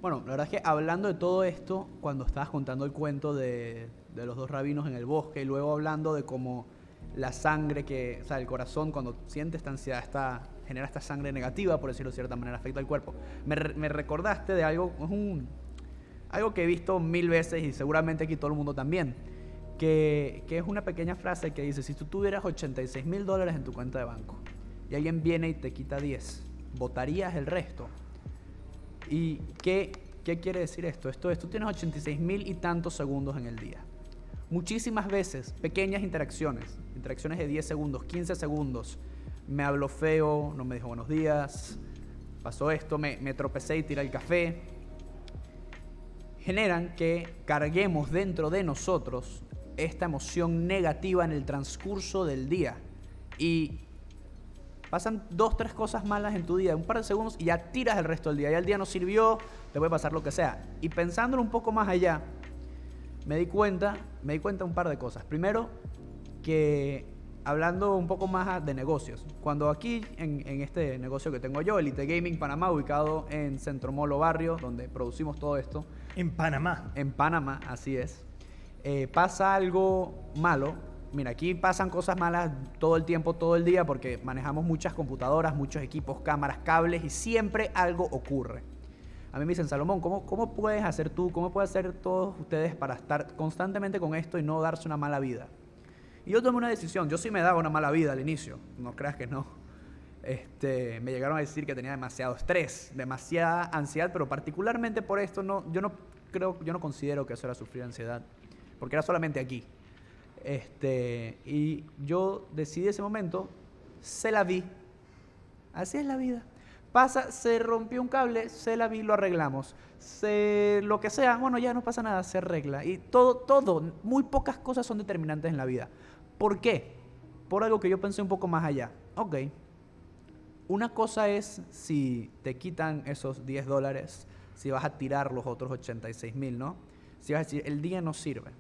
Bueno, la verdad es que hablando de todo esto, cuando estabas contando el cuento de los dos rabinos en el bosque, y luego hablando de cómo la sangre o sea, el corazón cuando siente esta ansiedad genera esta sangre negativa, por decirlo de cierta manera, afecta al cuerpo. Me recordaste de algo, algo que he visto 1000 veces y seguramente aquí todo el mundo también, que es una pequeña frase que dice, si tú tuvieras $86,000 en tu cuenta de banco y alguien viene y te quita 10, ¿votarías el resto? ¿Y qué quiere decir esto? Esto es, tú tienes 86,000 y tantos segundos en el día. Muchísimas veces, pequeñas interacciones de 10 segundos, 15 segundos, me habló feo, no me dijo buenos días, pasó esto, me tropecé y tiré el café, generan que carguemos dentro de nosotros esta emoción negativa en el transcurso del día. Y pasan 2, 3 cosas malas en tu día, un par de segundos, y ya tiras el resto del día. Ya el día no sirvió, te puede pasar lo que sea. Y pensándolo un poco más allá, me di cuenta un par de cosas. Primero, que hablando un poco más de negocios, cuando aquí en este negocio que tengo yo, Elite Gaming Panamá, ubicado en Centro Molo Barrio, donde producimos todo esto. En Panamá. En Panamá, así es. Pasa algo malo. Mira, aquí pasan cosas malas todo el tiempo, todo el día, porque manejamos muchas computadoras, muchos equipos, cámaras, cables, y siempre algo ocurre. A mí me dicen, Salomón, ¿cómo puedes hacer tú, cómo pueden hacer todos ustedes para estar constantemente con esto y no darse una mala vida? Y yo tomé una decisión. Yo sí me daba una mala vida al inicio, no creas que no. Me llegaron a decir que tenía demasiado estrés, demasiada ansiedad, pero particularmente por esto yo no considero que eso era sufrir ansiedad, porque era solamente aquí. Y yo decidí ese momento, se la vi. Así es la vida. Pasa, se rompió un cable, se la vi, lo arreglamos. Lo que sea, bueno, ya no pasa nada, se arregla. Y todo, muy pocas cosas son determinantes en la vida. ¿Por qué? Por algo que yo pensé un poco más allá. Ok, una cosa es si te quitan esos $10, si vas a tirar los otros 86,000, ¿no? Si vas a decir, el día no sirve.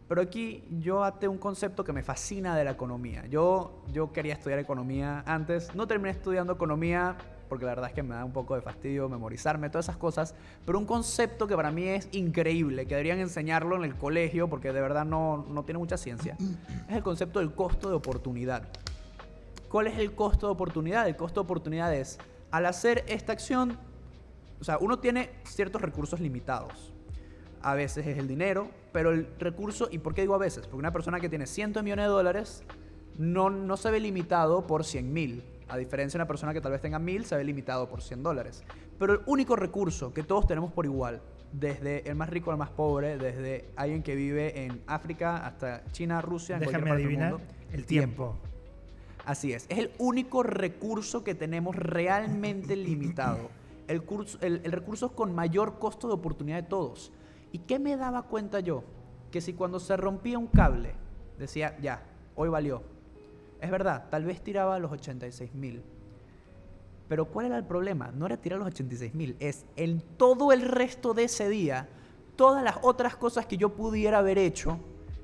Pero aquí yo até un concepto que me fascina de la economía. Yo quería estudiar economía antes. No terminé estudiando economía porque la verdad es que me da un poco de fastidio memorizarme todas esas cosas. Pero un concepto que para mí es increíble, que deberían enseñarlo en el colegio porque de verdad no tiene mucha ciencia, es el concepto del costo de oportunidad. ¿Cuál es el costo de oportunidad? El costo de oportunidad es, al hacer esta acción, o sea, uno tiene ciertos recursos limitados. A veces es el dinero, pero el recurso, ¿y por qué digo a veces? Porque una persona que tiene cientos de millones de dólares no se ve limitado por 100,000. A diferencia de una persona que tal vez tenga 1,000, se ve limitado por $100. Pero el único recurso que todos tenemos por igual, desde el más rico al más pobre, desde alguien que vive en África hasta China, Rusia, en cualquier parte del mundo, el tiempo. Así es el único recurso que tenemos realmente limitado. El recurso con mayor costo de oportunidad de todos. ¿Y qué me daba cuenta yo? Que si cuando se rompía un cable, decía, ya, hoy valió. Es verdad, tal vez tiraba los 86,000. Pero ¿cuál era el problema? No era tirar los 86,000, es en todo el resto de ese día, todas las otras cosas que yo pudiera haber hecho,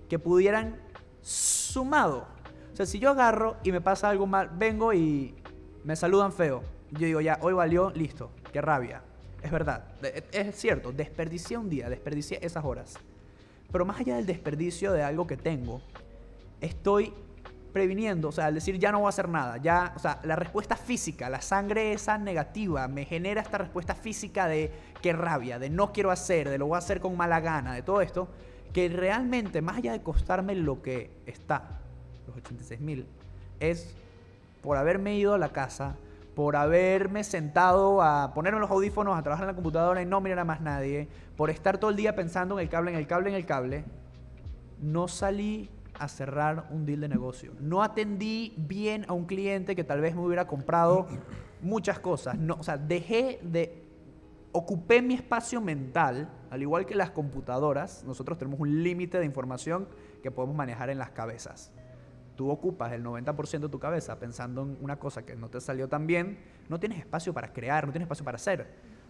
que pudieran sumado. O sea, si yo agarro y me pasa algo mal, vengo y me saludan feo. Yo digo, ya, hoy valió, listo, qué rabia. Es verdad, es cierto, desperdicié un día, desperdicié esas horas. Pero más allá del desperdicio de algo que tengo, estoy previniendo, o sea, al decir ya no voy a hacer nada, ya, o sea, la respuesta física, la sangre esa negativa, me genera esta respuesta física de qué rabia, de no quiero hacer, de lo voy a hacer con mala gana, de todo esto, que realmente, más allá de costarme lo que está, los 86,000, es por haberme ido a la casa, por haberme sentado a ponerme los audífonos, a trabajar en la computadora y no mirar a más nadie, por estar todo el día pensando en el cable, no salí a cerrar un deal de negocio. No atendí bien a un cliente que tal vez me hubiera comprado muchas cosas. No, o sea, ocupé mi espacio mental, al igual que las computadoras. Nosotros tenemos un límite de información que podemos manejar en las cabezas. Tú ocupas el 90% de tu cabeza pensando en una cosa que no te salió tan bien, no tienes espacio para crear, no tienes espacio para hacer.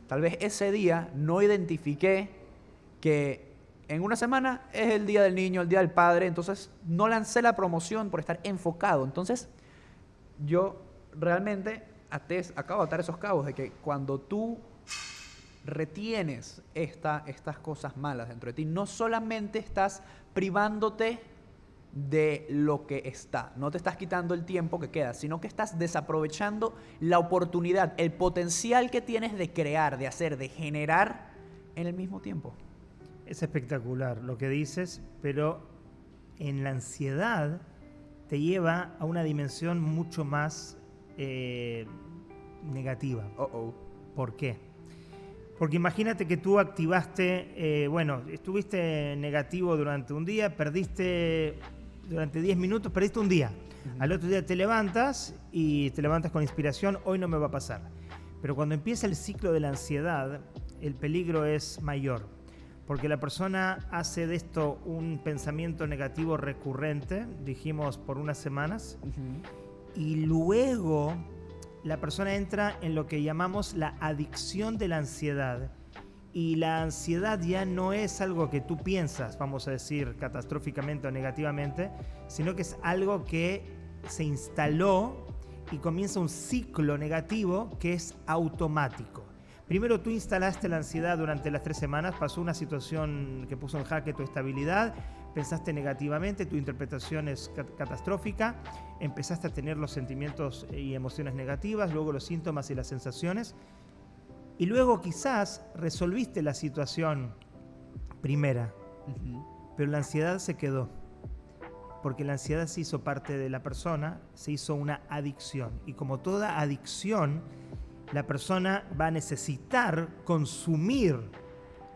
Tal vez ese día no identifiqué que en una semana es el día del niño, el día del padre, entonces no lancé la promoción por estar enfocado. Entonces yo realmente acabo de atar esos cabos de que cuando tú retienes estas cosas malas dentro de ti, no solamente estás privándote de lo que está, no te estás quitando el tiempo que queda, sino que estás desaprovechando la oportunidad, el potencial que tienes de crear, de hacer, de generar en el mismo tiempo. Es espectacular lo que dices, pero en la ansiedad te lleva a una dimensión mucho más negativa. ¿Por qué? Porque imagínate que tú activaste, estuviste negativo durante un día, perdiste durante 10 minutos, perdiste un día. Al otro día te levantas y te levantas con inspiración, hoy no me va a pasar. Pero cuando empieza el ciclo de la ansiedad, el peligro es mayor. Porque la persona hace de esto un pensamiento negativo recurrente, dijimos por unas semanas, y luego la persona entra en lo que llamamos la adicción de la ansiedad. Y la ansiedad ya no es algo que tú piensas, vamos a decir, catastróficamente o negativamente, sino que es algo que se instaló y comienza un ciclo negativo que es automático. Primero tú instalaste la ansiedad durante las 3 semanas, pasó una situación que puso en jaque tu estabilidad, pensaste negativamente, tu interpretación es catastrófica, empezaste a tener los sentimientos y emociones negativas, luego los síntomas y las sensaciones, y luego quizás resolviste la situación primera, pero la ansiedad se quedó, porque la ansiedad se hizo parte de la persona, se hizo una adicción, y como toda adicción, la persona va a necesitar consumir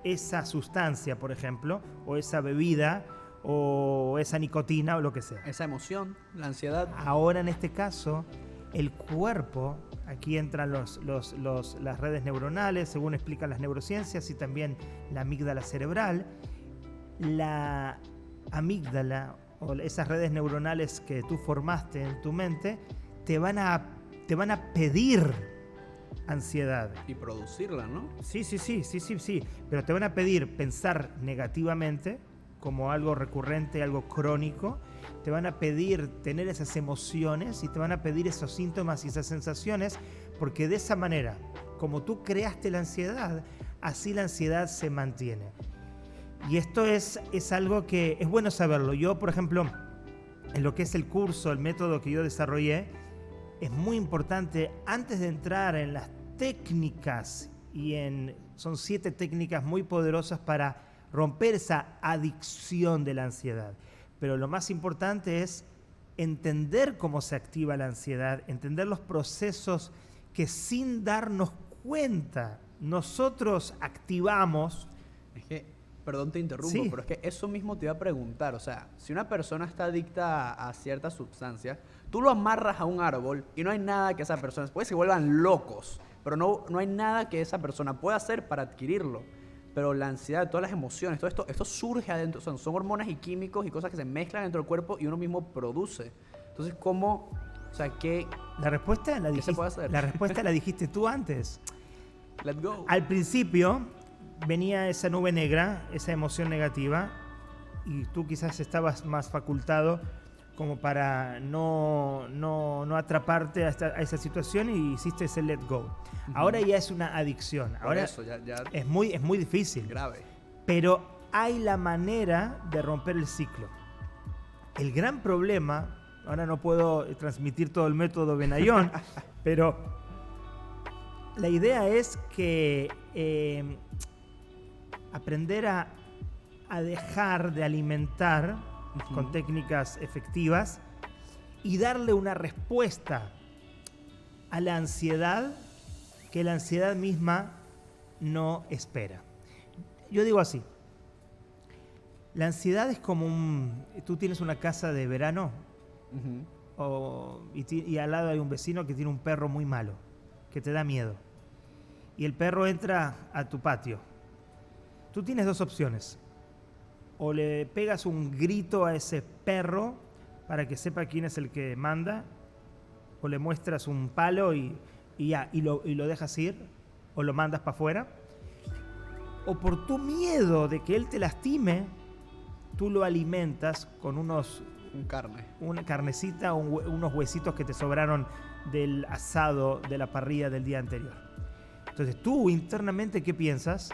esa sustancia, por ejemplo, o esa bebida, o esa nicotina o lo que sea. Esa emoción, la ansiedad. Ahora en este caso, el cuerpo, aquí entran las redes neuronales, según explican las neurociencias, y también la amígdala cerebral. La amígdala o esas redes neuronales que tú formaste en tu mente te van a pedir ansiedad. Y producirla, ¿no? Sí. Pero te van a pedir pensar negativamente como algo recurrente, algo crónico. Te van a pedir tener esas emociones y te van a pedir esos síntomas y esas sensaciones, porque de esa manera, como tú creaste la ansiedad, así la ansiedad se mantiene. Y esto es algo que es bueno saberlo. Yo, por ejemplo, en lo que es el curso, el método que yo desarrollé, es muy importante, antes de entrar en las técnicas, son 7 técnicas muy poderosas para romper esa adicción de la ansiedad. Pero lo más importante es entender cómo se activa la ansiedad, entender los procesos que sin darnos cuenta nosotros activamos. Es que, perdón te interrumpo, Sí. pero es que eso mismo te iba a preguntar. O sea, si una persona está adicta a cierta sustancia, tú lo amarras a un árbol y no hay nada que esa persona... Puede que se vuelvan locos, pero no hay nada que esa persona pueda hacer para adquirirlo. Pero la ansiedad, todas las emociones, todo esto surge adentro. Son hormonas y químicos y cosas que se mezclan dentro del cuerpo y uno mismo produce. Entonces, ¿cómo? O sea, La respuesta ¿qué se puede hacer? la respuesta la dijiste tú antes. Let's go. Al principio venía esa nube negra, esa emoción negativa, y tú quizás estabas más facultado como para no atraparte a esa situación y hiciste ese let go. Uh-huh. Ahora ya es una adicción. Por Ahora eso, ya es muy difícil. Grave. Pero hay la manera de romper el ciclo. El gran problema, ahora no puedo transmitir todo el método Benayon, pero la idea es que aprender a dejar de alimentar con técnicas efectivas y darle una respuesta a la ansiedad que la ansiedad misma no espera. Yo digo así, la ansiedad es como tú tienes una casa de verano y al lado hay un vecino que tiene un perro muy malo, que te da miedo, y el perro entra a tu patio. Tú tienes 2 opciones. O le pegas un grito a ese perro para que sepa quién es el que manda, o le muestras un palo y lo dejas ir, o lo mandas para afuera. O por tu miedo de que él te lastime, tú lo alimentas con una carnecita, unos huesitos que te sobraron del asado de la parrilla del día anterior. Entonces tú internamente, ¿qué piensas?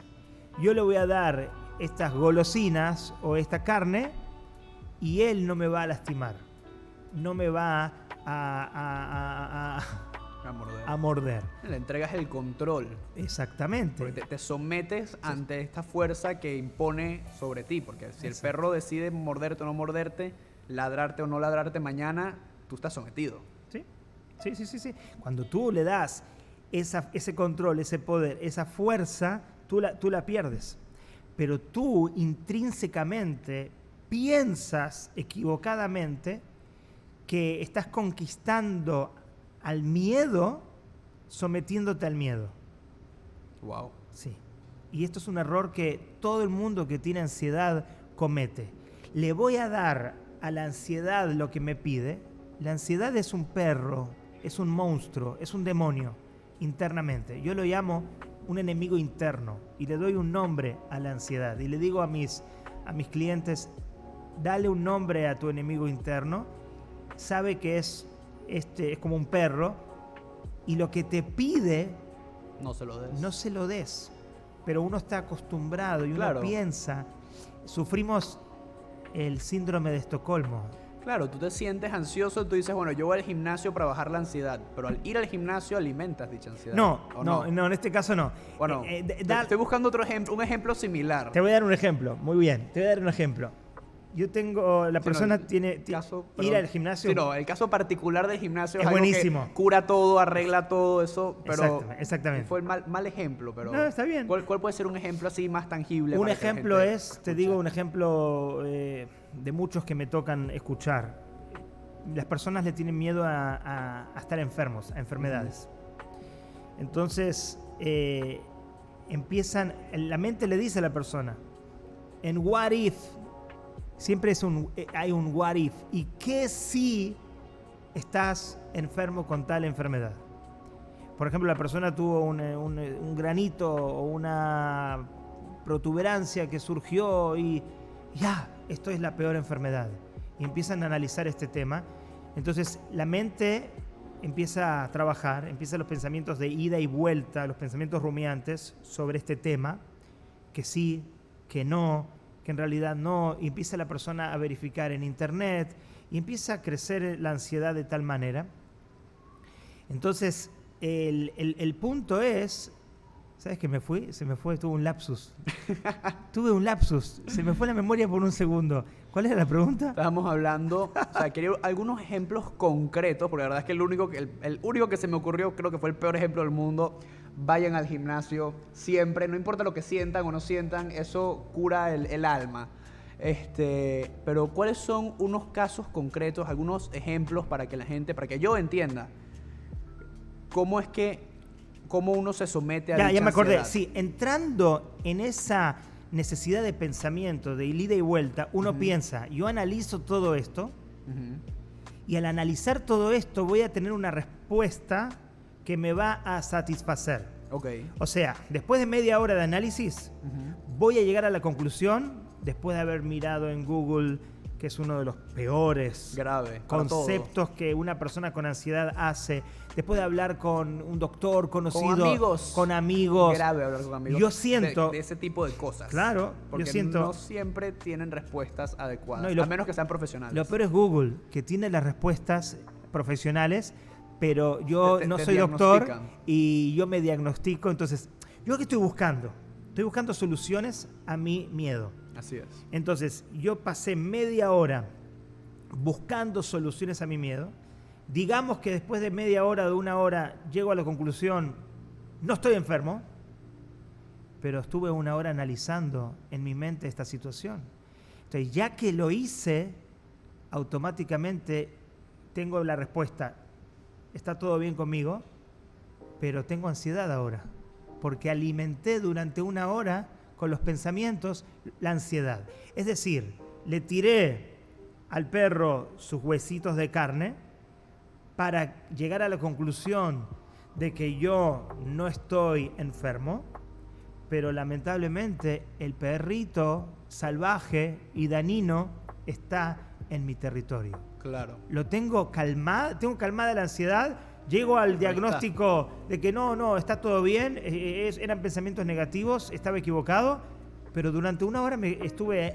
Yo le voy a dar estas golosinas o esta carne y él no me va a lastimar, no me va a morder. Le entregas el control. Exactamente. Porque te sometes ante esta fuerza que impone sobre ti, porque si el perro decide morderte o no morderte, ladrarte o no ladrarte mañana, tú estás sometido. Sí. Cuando tú le das ese control, ese poder, esa fuerza, tú la pierdes. Pero tú intrínsecamente piensas equivocadamente que estás conquistando al miedo sometiéndote al miedo. Wow. Sí. Y esto es un error que todo el mundo que tiene ansiedad comete. Le voy a dar a la ansiedad lo que me pide. La ansiedad es un perro, es un monstruo, es un demonio internamente. Yo lo llamo un enemigo interno y le doy un nombre a la ansiedad y le digo a mis clientes, dale un nombre a tu enemigo interno, sabe que es como un perro y lo que te pide no se lo des, pero uno está acostumbrado y uno claro. Piensa, sufrimos el síndrome de Estocolmo. Claro, tú te sientes ansioso, tú dices, bueno, yo voy al gimnasio para bajar la ansiedad, pero al ir al gimnasio alimentas dicha ansiedad. No, en este caso no. Bueno, estoy buscando un ejemplo similar. Te voy a dar un ejemplo, muy bien, te voy a dar un ejemplo. Yo tengo, la Sí, persona no, tiene, caso, ir perdón. al gimnasio. Sí, no, el caso particular del gimnasio Es algo buenísimo. que cura todo, arregla todo eso, pero Exactamente. fue el mal ejemplo, pero No, está bien. ¿cuál puede ser un ejemplo así más tangible? Un para que la ejemplo gente es, te escuche? digo, un ejemplo de muchos que me tocan escuchar. Las personas le tienen miedo a estar enfermos, a enfermedades. Entonces, la mente le dice a la persona, en what if, siempre hay un what if, y qué si estás enfermo con tal enfermedad. Por ejemplo, la persona tuvo un granito o una protuberancia que surgió y ya, esto es la peor enfermedad. Y empiezan a analizar este tema. Entonces, la mente empieza a trabajar, empiezan los pensamientos de ida y vuelta, los pensamientos rumiantes sobre este tema, que sí, que no, que en realidad no, y empieza la persona a verificar en internet y empieza a crecer la ansiedad de tal manera. Entonces, el punto es, ¿sabes qué se me fue, tuve un lapsus. Se me fue la memoria por un segundo. ¿Cuál era la pregunta? Estábamos hablando, o sea, quería algunos ejemplos concretos, porque la verdad es que el único que se me ocurrió, creo que fue el peor ejemplo del mundo. Vayan al gimnasio siempre, no importa lo que sientan o no sientan, eso cura el alma. Pero ¿cuáles son unos casos concretos, algunos ejemplos para que la gente, para que yo entienda cómo uno se somete a dicha Ya me acordé, ansiedad? sí, entrando en esa necesidad de pensamiento, de ida y vuelta, uno piensa, yo analizo todo esto, y al analizar todo esto voy a tener una respuesta que me va a satisfacer. Okay. O sea, después de media hora de análisis, voy a llegar a la conclusión, después de haber mirado en Google, que es uno de los peores Grave, conceptos que una persona con ansiedad hace, después de hablar con un doctor conocido, con amigos. Grave hablar con amigos. Yo siento de ese tipo de cosas. Claro, porque yo siento. no siempre tienen respuestas adecuadas, No, a menos que sean profesionales. Lo peor es Google, que tiene las respuestas profesionales, pero yo no soy doctor y yo me diagnostico. Entonces, ¿yo qué estoy buscando? Estoy buscando soluciones a mi miedo. Así es. Entonces, yo pasé media hora buscando soluciones a mi miedo. Digamos que después de media hora, de una hora, llego a la conclusión, no estoy enfermo, pero estuve una hora analizando en mi mente esta situación. Entonces, ya que lo hice, automáticamente tengo la respuesta, está todo bien conmigo, pero tengo ansiedad ahora, porque alimenté durante una hora con los pensamientos la ansiedad. Es decir, le tiré al perro sus huesitos de carne para llegar a la conclusión de que yo no estoy enfermo, pero lamentablemente el perrito salvaje y dañino está en mi territorio. Claro. Lo tengo calmada la ansiedad. Llego al diagnóstico de que no, está todo bien, eran pensamientos negativos, estaba equivocado, pero durante una hora estuve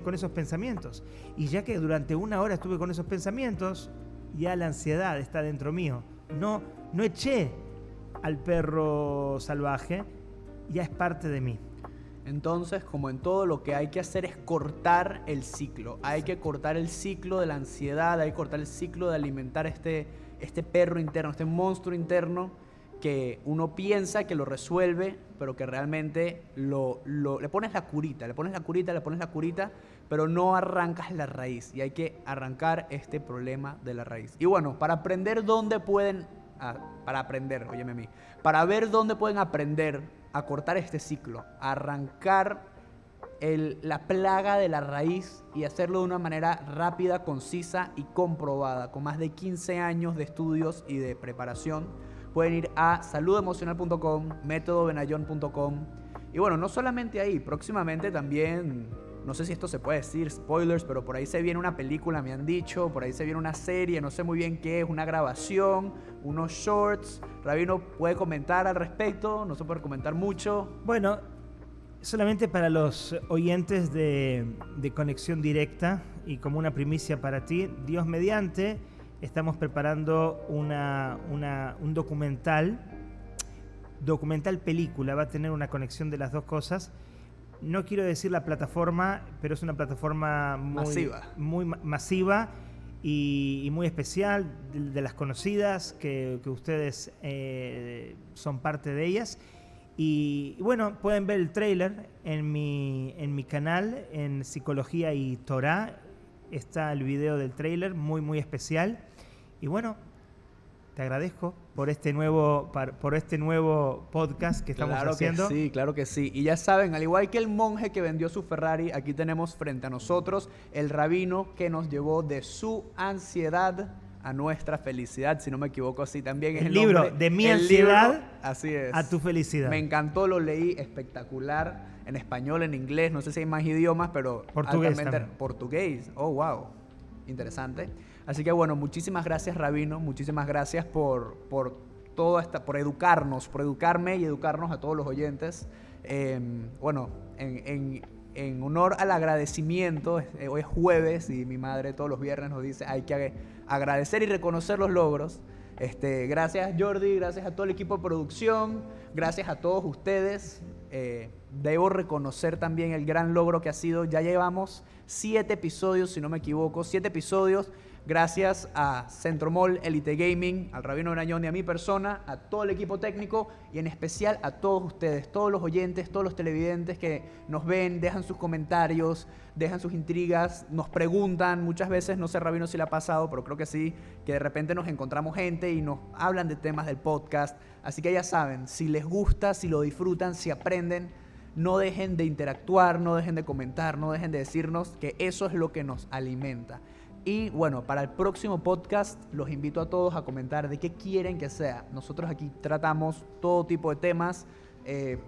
con esos pensamientos. Y ya que durante una hora estuve con esos pensamientos, ya la ansiedad está dentro mío. No eché al perro salvaje, ya es parte de mí. Entonces, como en todo, lo que hay que hacer es cortar el ciclo. Hay que cortar el ciclo de la ansiedad, hay que cortar el ciclo de alimentar este perro interno, este monstruo interno que uno piensa que lo resuelve, pero que realmente le pones la curita, pero no arrancas la raíz. Y hay que arrancar este problema de la raíz. Y bueno, para aprender dónde pueden, para ver dónde pueden aprender a cortar este ciclo, a arrancar la plaga de la raíz y hacerlo de una manera rápida, concisa y comprobada, con más de 15 años de estudios y de preparación. Pueden ir a saludemocional.com, métodobenayon.com. Y bueno, no solamente ahí, próximamente también, no sé si esto se puede decir, spoilers, pero por ahí se viene una película, me han dicho, por ahí se viene una serie, no sé muy bien qué es, una grabación, unos shorts. Rabino puede comentar al respecto, no se puede comentar mucho. Bueno, solamente para los oyentes de Conexión Directa y como una primicia para ti, Dios mediante, estamos preparando un documental película, va a tener una conexión de las dos cosas. no quiero decir la plataforma, pero es una plataforma muy masiva y muy especial, de las conocidas, que ustedes son parte de ellas. Y bueno, pueden ver el tráiler en mi canal, en Psicología y Torah. Está el video del tráiler, muy especial. Y bueno, te agradezco por este nuevo podcast que estamos haciendo. Claro que sí. Y ya saben, al igual que el monje que vendió su Ferrari, aquí tenemos frente a nosotros el rabino que nos llevó de su ansiedad a nuestra felicidad, si no me equivoco, así también es el libro nombre. de mi ansiedad así es. A tu felicidad. Me encantó, lo leí espectacular, en español, en inglés, no sé si hay más idiomas, pero portugués. Oh, wow, interesante. Así que bueno, muchísimas gracias, rabino, muchísimas gracias por educarme y educarnos a todos los oyentes. Bueno, en honor al agradecimiento, hoy es jueves y mi madre todos los viernes nos dice hay que agradecer y reconocer los logros. Gracias Jordi, gracias a todo el equipo de producción, gracias a todos ustedes. Debo reconocer también el gran logro que ha sido, ya llevamos 7 episodios, si no me equivoco, 7 episodios. Gracias a Centromol, Elite Gaming, al Rabino Benañón y a mi persona, a todo el equipo técnico y en especial a todos ustedes, todos los oyentes, todos los televidentes que nos ven, dejan sus comentarios, dejan sus intrigas, nos preguntan, muchas veces, no sé Rabino si le ha pasado, pero creo que sí, que de repente nos encontramos gente y nos hablan de temas del podcast. Así que ya saben, si les gusta, si lo disfrutan, si aprenden, no dejen de interactuar, no dejen de comentar, no dejen de decirnos que eso es lo que nos alimenta. Y bueno, para el próximo podcast los invito a todos a comentar de qué quieren que sea. Nosotros aquí tratamos todo tipo de temas,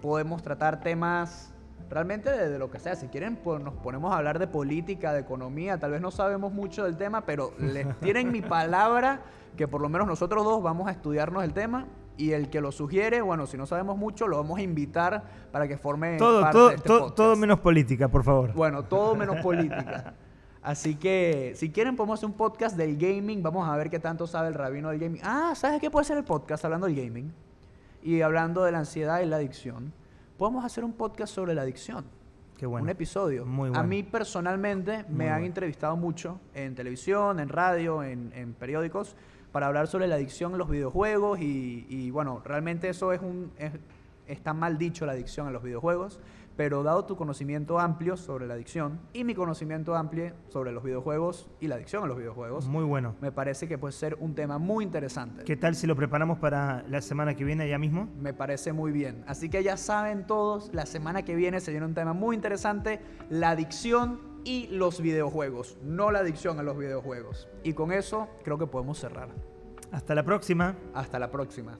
podemos tratar temas realmente de lo que sea. Si quieren, pues nos ponemos a hablar de política, de economía, tal vez no sabemos mucho del tema, pero les tienen mi palabra que por lo menos nosotros dos vamos a estudiarnos el tema. Y el que lo sugiere, bueno, si no sabemos mucho, lo vamos a invitar para que forme parte de este podcast. Todo menos política, por favor. Bueno, todo menos política. Así que, si quieren, podemos hacer un podcast del gaming. Vamos a ver qué tanto sabe el rabino del gaming. ¿Sabes qué puede ser el podcast hablando del gaming? Y hablando de la ansiedad y la adicción. Podemos hacer un podcast sobre la adicción. Qué bueno. Un episodio. Muy bueno. A mí, personalmente, me han entrevistado mucho en televisión, en radio, en periódicos, para hablar sobre la adicción en los videojuegos. Y bueno, realmente eso está mal dicho, la adicción a los videojuegos. Pero dado tu conocimiento amplio sobre la adicción y mi conocimiento amplio sobre los videojuegos y la adicción a los videojuegos, muy bueno. Me parece que puede ser un tema muy interesante. ¿Qué tal si lo preparamos para la semana que viene ya mismo? Me parece muy bien. Así que ya saben todos, la semana que viene se viene un tema muy interesante, la adicción y los videojuegos, no la adicción a los videojuegos. Y con eso creo que podemos cerrar. Hasta la próxima. Hasta la próxima.